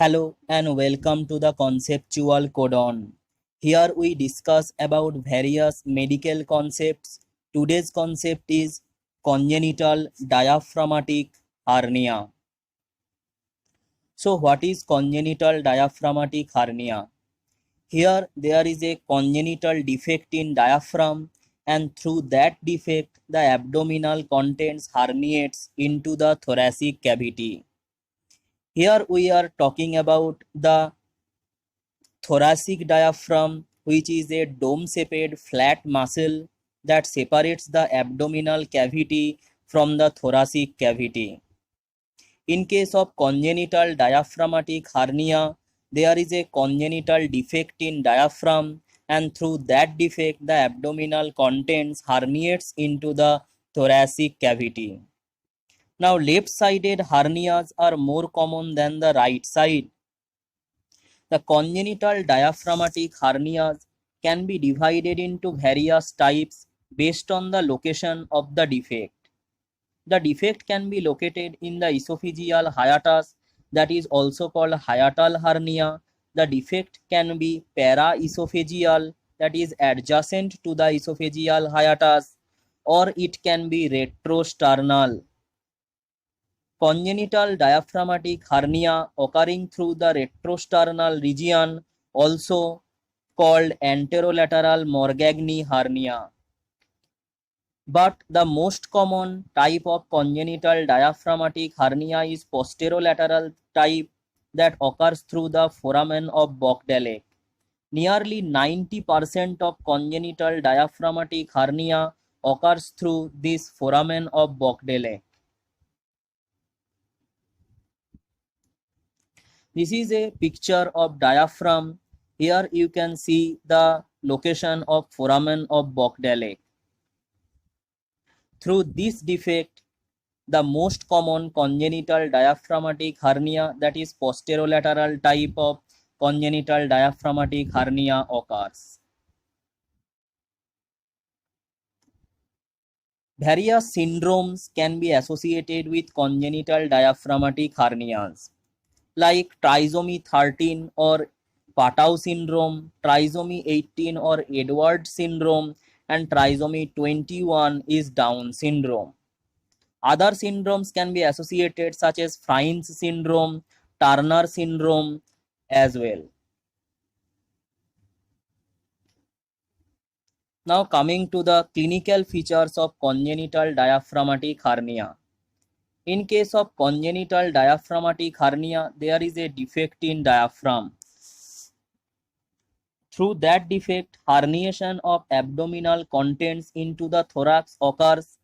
Hello and welcome to the Conceptual Codon. Here we discuss about various medical concepts. Today's concept is congenital diaphragmatic hernia. So what is congenital diaphragmatic hernia? Here there is a congenital defect in diaphragm, and through that defect the abdominal contents herniates into the thoracic cavity. Here we are talking about the thoracic diaphragm, which is a dome-shaped flat muscle that separates the abdominal cavity from the thoracic cavity. In case of congenital diaphragmatic hernia, there is a congenital defect in diaphragm, and through that defect the abdominal contents herniates into the thoracic cavity. Now left-sided hernias are more common than the right side. The congenital diaphragmatic hernias can be divided into various types based on the location of the defect. The defect can be located in the esophageal hiatus, that is also called hiatal hernia. The defect can be paraesophageal, that is adjacent to the esophageal hiatus, or it can be retrosternal. Congenital diaphragmatic hernia occurring through the retrosternal region, also called anterolateral Morgagni hernia. But the most common type of congenital diaphragmatic hernia is posterolateral type that occurs through the foramen of Bokdelek. Nearly 90% of congenital diaphragmatic hernia occurs through this foramen of Bokdelek. This is a picture of diaphragm. Here you can see the location of foramen of Bokdelek. Through this defect, the most common congenital diaphragmatic hernia, that is posterolateral type of congenital diaphragmatic hernia, occurs. Various syndromes can be associated with congenital diaphragmatic hernias, like trisomy 13 or Patau syndrome, trisomy 18 or Edwards syndrome, and trisomy 21 is Down syndrome. Other syndromes can be associated, such as Fryns syndrome, Turner syndrome as well. Now coming to the clinical features of congenital diaphragmatic hernia. In case of congenital diaphragmatic hernia, there is a defect in diaphragm. Through that defect, herniation of abdominal contents into the thorax occurs.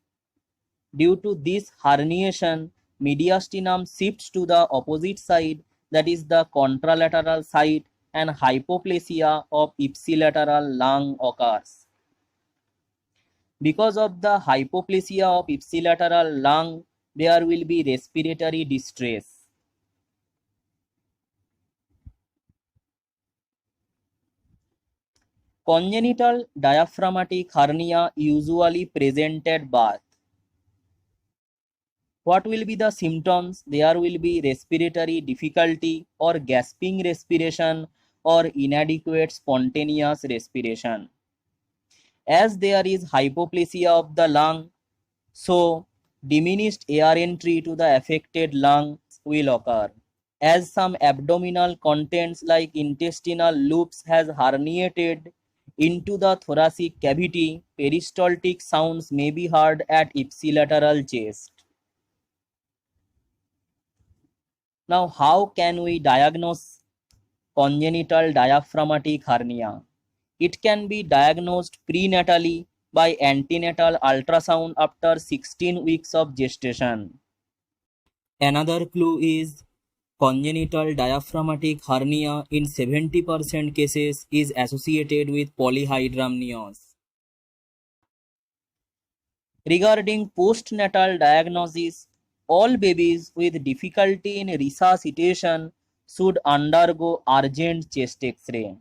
Due to this herniation, mediastinum shifts to the opposite side, that is the contralateral side, and hypoplasia of ipsilateral lung occurs. Because of the hypoplasia of ipsilateral lung, there will be respiratory distress. Congenital diaphragmatic hernia usually present at birth. What will be the symptoms? There will be respiratory difficulty or gasping respiration or inadequate spontaneous respiration. As there is hypoplasia of the lung, so diminished air entry to the affected lungs will occur. As some abdominal contents like intestinal loops has herniated into the thoracic cavity, peristaltic sounds may be heard at ipsilateral chest. Now, how can we diagnose congenital diaphragmatic hernia? It can be diagnosed prenatally by antenatal ultrasound after 16 weeks of gestation. Another clue is congenital diaphragmatic hernia in 70% cases is associated with polyhydramnios. Regarding postnatal diagnosis, all babies with difficulty in resuscitation should undergo urgent chest X-ray.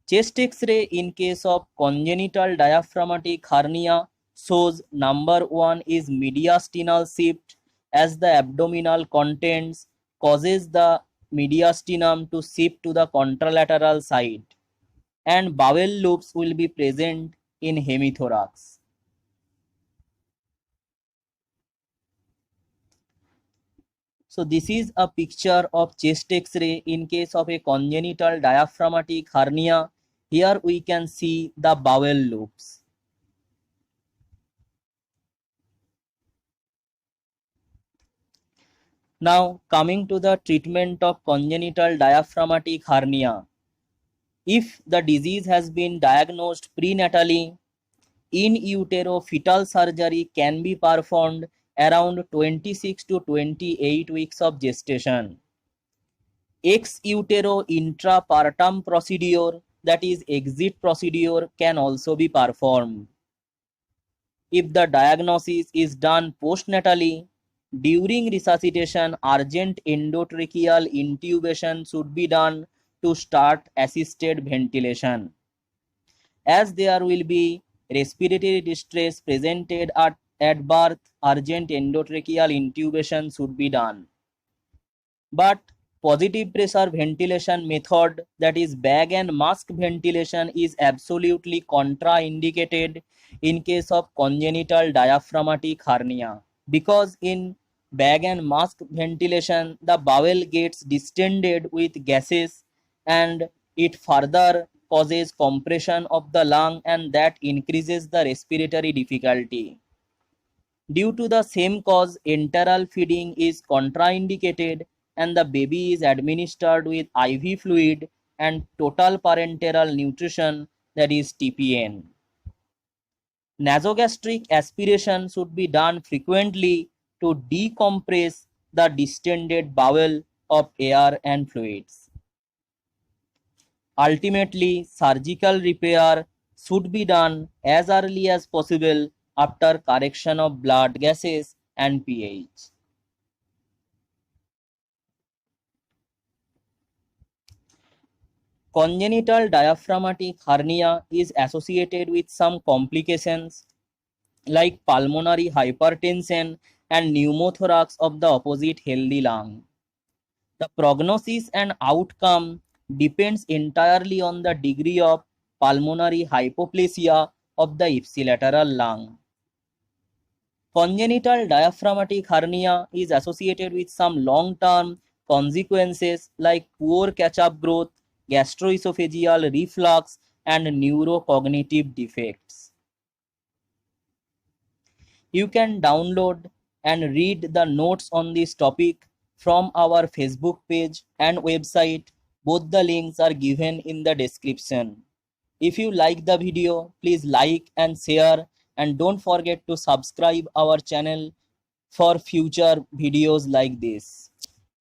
Chest X-ray in case of congenital diaphragmatic hernia shows number 1 is mediastinal shift, as the abdominal contents causes the mediastinum to shift to the contralateral side, and bowel loops will be present in hemithorax. So this is a picture of chest X-ray in case of a congenital diaphragmatic hernia. Here we can see the bowel loops. Now coming to the treatment of congenital diaphragmatic hernia. If the disease has been diagnosed prenatally, in utero fetal surgery can be performed around 26 to 28 weeks of gestation. Ex utero intrapartum procedure, that is exit procedure, can also be performed. If the diagnosis is done postnatally, during resuscitation, urgent endotracheal intubation should be done to start assisted ventilation. As there will be respiratory distress presented at birth, urgent endotracheal intubation should be done. But positive pressure ventilation method, that is bag and mask ventilation, is absolutely contraindicated in case of congenital diaphragmatic hernia, because in bag and mask ventilation the bowel gets distended with gases and it further causes compression of the lung, and that increases the respiratory difficulty. Due to the same cause, enteral feeding is contraindicated and the baby is administered with IV fluid and total parenteral nutrition, that is TPN. Nasogastric aspiration should be done frequently to decompress the distended bowel of air and fluids. Ultimately, surgical repair should be done as early as possible after correction of blood gases and pH. Congenital diaphragmatic hernia is associated with some complications like pulmonary hypertension and pneumothorax of the opposite healthy lung. The prognosis and outcome depends entirely on the degree of pulmonary hypoplasia of the ipsilateral lung. Congenital diaphragmatic hernia is associated with some long-term consequences like poor catch-up growth, gastroesophageal reflux, and neurocognitive defects. You can download and read the notes on this topic from our Facebook page and website. Both the links are given in the description. If you like the video, please like and share, and don't forget to subscribe our channel for future videos like this.